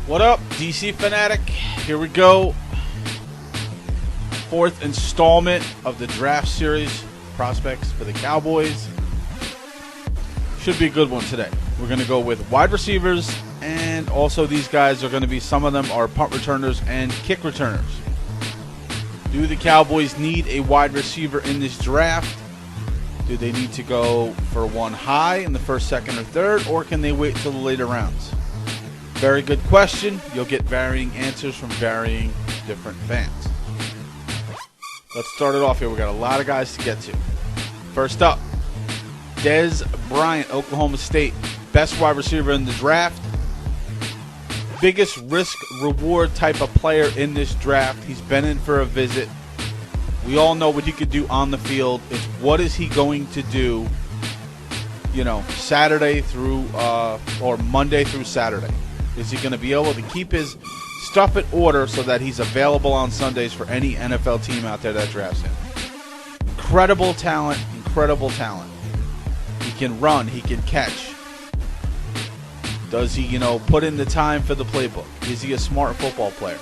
What up, DC Fanatic? Here we go. Fourth installment of the draft series, prospects for the Cowboys. Should be a good one today. We're going to go with wide receivers, and also these guys are going to be, some of them are punt returners and kick returners. Do the Cowboys need a wide receiver in this draft? Do they need to go for one high in the first, second, or third, or can they wait till the later rounds? Very good question. You'll get varying answers from varying different fans. Let's start it off here. We got a lot of guys to get to. First up, Dez Bryant, Oklahoma State, best wide receiver in the draft. Biggest risk-reward type of player in this draft. He's been in for a visit. We all know what he could do on the field. It's what is he going to do, Saturday through or Monday through Saturday. Is he going to be able to keep his stuff in order so that he's available on Sundays for any NFL team out there that drafts him? Incredible talent, incredible talent. He can run, he can catch. Does he, put in the time for the playbook? Is he a smart football player?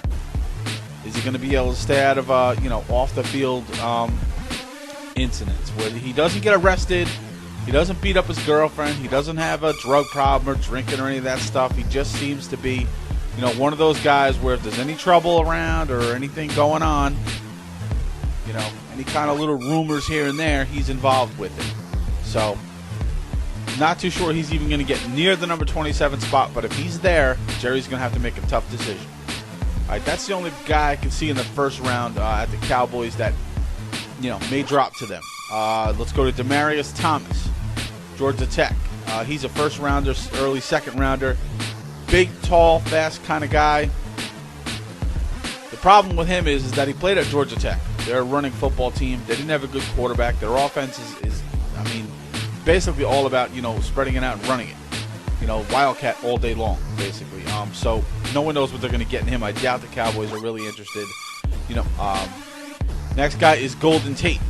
Is he going to be able to stay out of, off the field incidents where he doesn't get arrested? He doesn't beat up his girlfriend. He doesn't have a drug problem or drinking or any of that stuff. He just seems to be, one of those guys where if there's any trouble around or anything going on, any kind of little rumors here and there, he's involved with it. So, not too sure he's even going to get near the number 27 spot, but if he's there, Jerry's going to have to make a tough decision. All right, that's the only guy I can see in the first round at the Cowboys that, may drop to them. Let's go to Demaryius Thomas, Georgia Tech. He's a first rounder, early second rounder. Big, tall, fast kind of guy. The problem with him is that he played at Georgia Tech. They're a running football team. They didn't have a good quarterback. Their offense is basically all about, spreading it out and running it. Wildcat all day long, basically. So no one knows what they're going to get in him. I doubt the Cowboys are really interested. Next guy is Golden Tate.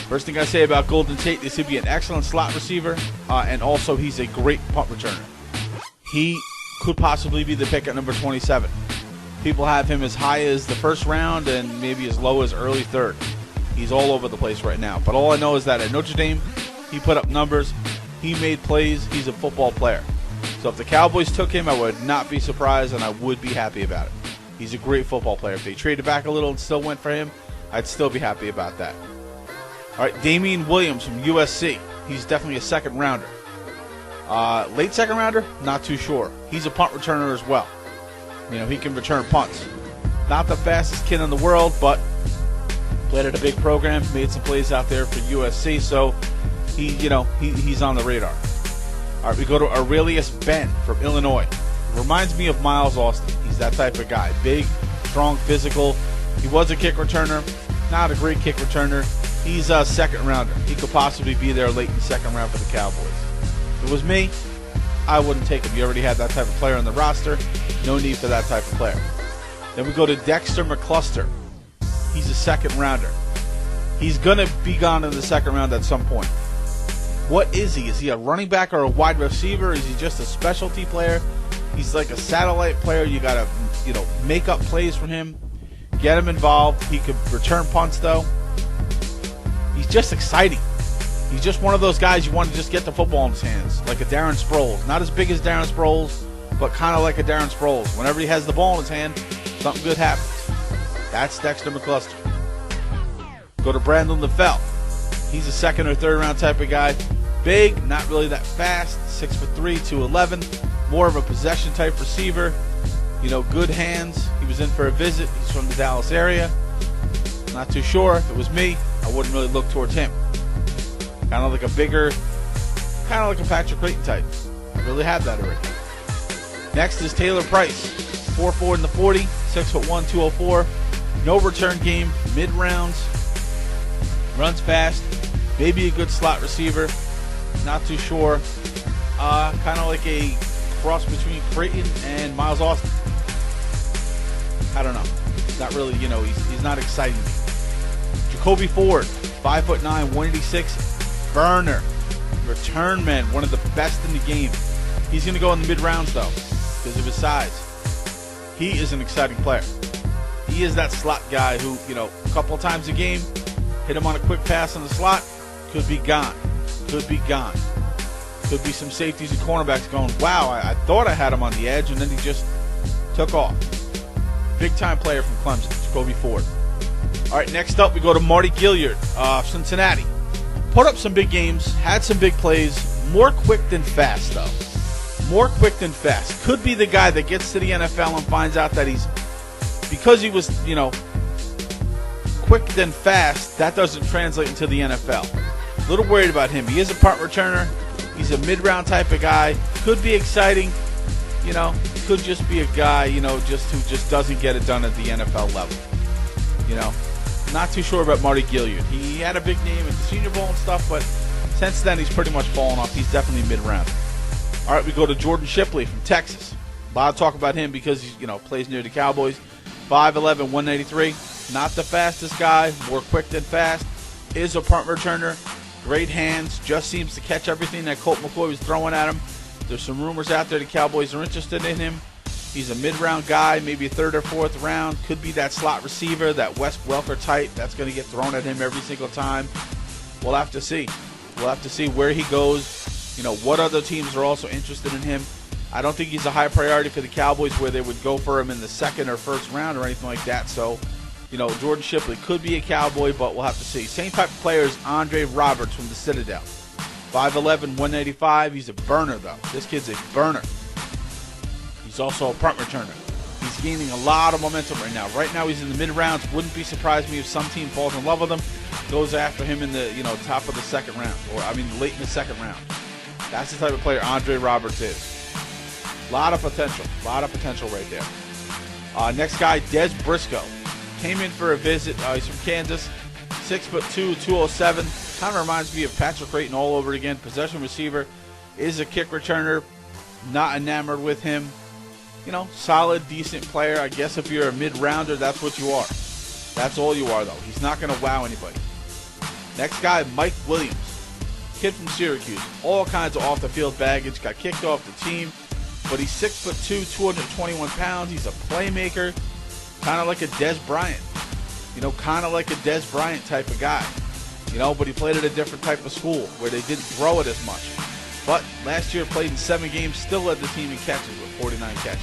First thing I say about Golden Tate, this would be an excellent slot receiver, and also he's a great punt returner. He could possibly be the pick at number 27. People have him as high as the first round and maybe as low as early third. He's all over the place right now. But all I know is that at Notre Dame, he put up numbers. He made plays. He's a football player. So if the Cowboys took him, I would not be surprised, and I would be happy about it. He's a great football player. If they traded back a little and still went for him, I'd still be happy about that. All right, Damian Williams from USC. He's definitely a second rounder. Late second rounder? Not too sure. He's a punt returner as well. He can return punts. Not the fastest kid in the world, but played at a big program, made some plays out there for USC, so he's on the radar. All right, we go to Aurelius Ben from Illinois. Reminds me of Miles Austin. He's that type of guy. Big, strong, physical. He was a kick returner. Not a great kick returner. He's a second rounder. He could possibly be there late in the second round for the Cowboys. If it was me, I wouldn't take him. You already had that type of player on the roster. No need for that type of player. Then we go to Dexter McCluster. He's a second rounder. He's going to be gone in the second round at some point. What is he? Is he a running back or a wide receiver? Is he just a specialty player? He's like a satellite player. You got to, make up plays for him. Get him involved. He could return punts, though. He's just exciting. He's just one of those guys you want to just get the football in his hands, like a Darren Sproles. Not as big as Darren Sproles, but kind of like a Darren Sproles. Whenever he has the ball in his hand, something good happens. That's Dexter McCluster. Go to Brandon LaFell. He's a second or third round type of guy. Big, not really that fast, 6'3", 211. More of a possession type receiver. Good hands. He was in for a visit. He's from the Dallas area. Not too sure. If it was me, I wouldn't really look towards him. Kind of like a Patrick Clayton type. I really have that already. Next is Taylor Price. 4'4" in the 40, 6'1", 204. No return game, mid-rounds. Runs fast. Maybe a good slot receiver. Not too sure. Kind of like a cross between Creighton and Miles Austin. I don't know. Not really, he's not exciting me. Jacoby Ford, 5'9", 186. Burner. Return man, one of the best in the game. He's going to go in the mid-rounds, though. Because if his size, he is an exciting player. He is that slot guy who, a couple of times a game, hit him on a quick pass in the slot, could be gone. Could be gone. Could be some safeties and cornerbacks going, wow, I thought I had him on the edge, and then he just took off. Big-time player from Clemson, Jacoby Ford. All right, next up we go to Mardy Gilyard, Cincinnati. Put up some big games, had some big plays, more quick than fast, though. More quick than fast. Could be the guy that gets to the NFL and finds out that because he was, quick than fast, that doesn't translate into the NFL. A little worried about him. He is a punt returner. He's a mid-round type of guy. Could be exciting. Could just be a guy, who just doesn't get it done at the NFL level. Not too sure about Mardy Gilyard. He had a big name at the Senior Bowl and stuff, but since then he's pretty much fallen off. He's definitely mid-round. All right, we go to Jordan Shipley from Texas. A lot of talk about him because he, plays near the Cowboys. 5'11", 183. Not the fastest guy. More quick than fast. Is a punt returner. Great hands. Just seems to catch everything that Colt McCoy was throwing at him. There's some rumors out there the Cowboys are interested in him. He's a mid-round guy, maybe a third or fourth round. Could be that slot receiver, that Wes Welker type that's going to get thrown at him every single time. We'll have to see. We'll have to see where he goes. What other teams are also interested in him. I don't think he's a high priority for the Cowboys where they would go for him in the second or first round or anything like that. So, Jordan Shipley could be a Cowboy, but we'll have to see. Same type of player as Andre Roberts from the Citadel. 5'11", 185. He's a burner, though. This kid's a burner. He's also a punt returner. He's gaining a lot of momentum right now. Right now he's in the mid-rounds. Wouldn't be surprised me if some team falls in love with him, goes after him in the top of the second round, late in the second round. That's the type of player Andre Roberts is. A lot of potential right there. Next guy, Des Briscoe. Came in for a visit. He's from Kansas. 6'2", 207. Kind of reminds me of Patrick Creighton all over again. Possession receiver. Is a kick returner. Not enamored with him. Solid, decent player. I guess if you're a mid-rounder, that's what you are. That's all you are, though. He's not going to wow anybody. Next guy, Mike Williams. Kid from Syracuse. All kinds of off-the-field baggage. Got kicked off the team. But he's 6'2", 221 pounds. He's a playmaker. Kind of like a Des Bryant. Kind of like a Des Bryant type of guy. But he played at a different type of school where they didn't throw it as much. But last year played in 7 games, still led the team in catches with 49 catches.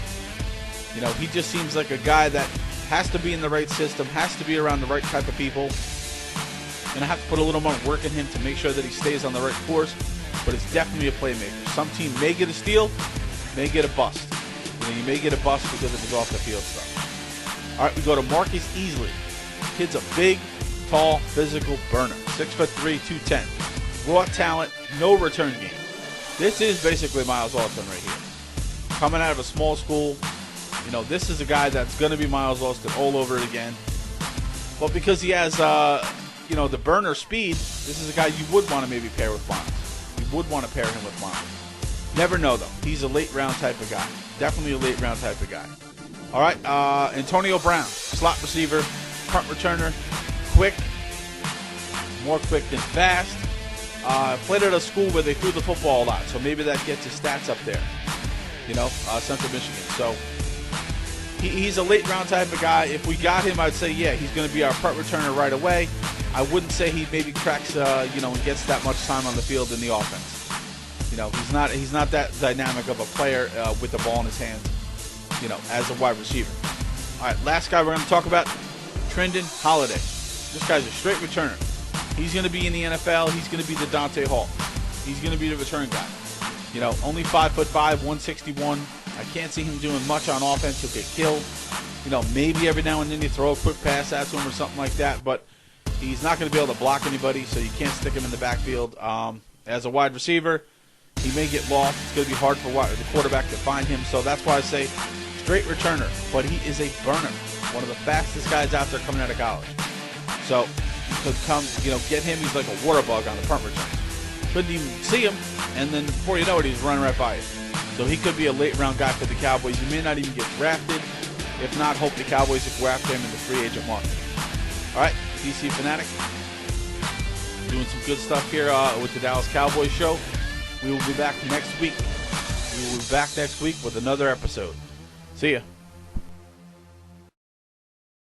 He just seems like a guy that has to be in the right system, has to be around the right type of people. And I have to put a little more work in him to make sure that he stays on the right course. But it's definitely a playmaker. Some team may get a steal, may get a bust. You may get a bust because of his off-the-field stuff. All right, we go to Marcus Easley. Kid's a big, tall, physical burner. 6'3", 210. Raw talent, no return game. This is basically Miles Austin right here. Coming out of a small school, this is a guy that's going to be Miles Austin all over it again. But because he has, the burner speed, this is a guy you would want to maybe pair with Miles. You would want to pair him with Miles. Never know, though. He's a late-round type of guy. Definitely a late-round type of guy. All right, Antonio Brown, slot receiver, punt returner, quick, more quick than fast. Played at a school where they threw the football a lot, so maybe that gets his stats up there. Central Michigan. So he's a late round type of guy. If we got him, I'd say, yeah, he's going to be our punt returner right away. I wouldn't say he maybe cracks, and gets that much time on the field in the offense. He's not that dynamic of a player with the ball in his hands, as a wide receiver. All right, last guy we're going to talk about, Trendon Holiday. This guy's a straight returner. He's going to be in the NFL. He's going to be the Dante Hall. He's going to be the return guy. Only 5'5", 161. I can't see him doing much on offense. He'll get killed. Maybe every now and then you throw a quick pass at him or something like that, but he's not going to be able to block anybody, so you can't stick him in the backfield. As a wide receiver, he may get lost. It's going to be hard for the quarterback to find him, so that's why I say straight returner, but he is a burner. One of the fastest guys out there coming out of college. So you could come, get him. He's like a water bug on the punt return. Couldn't even see him, and then before you know it, he's running right by you. So he could be a late-round guy for the Cowboys. He may not even get drafted. If not, hope the Cowboys will go after him in the free agent market. All right, DC Fanatic. Doing some good stuff here with the Dallas Cowboys show. We will be back next week. We will be back next week with another episode. See ya.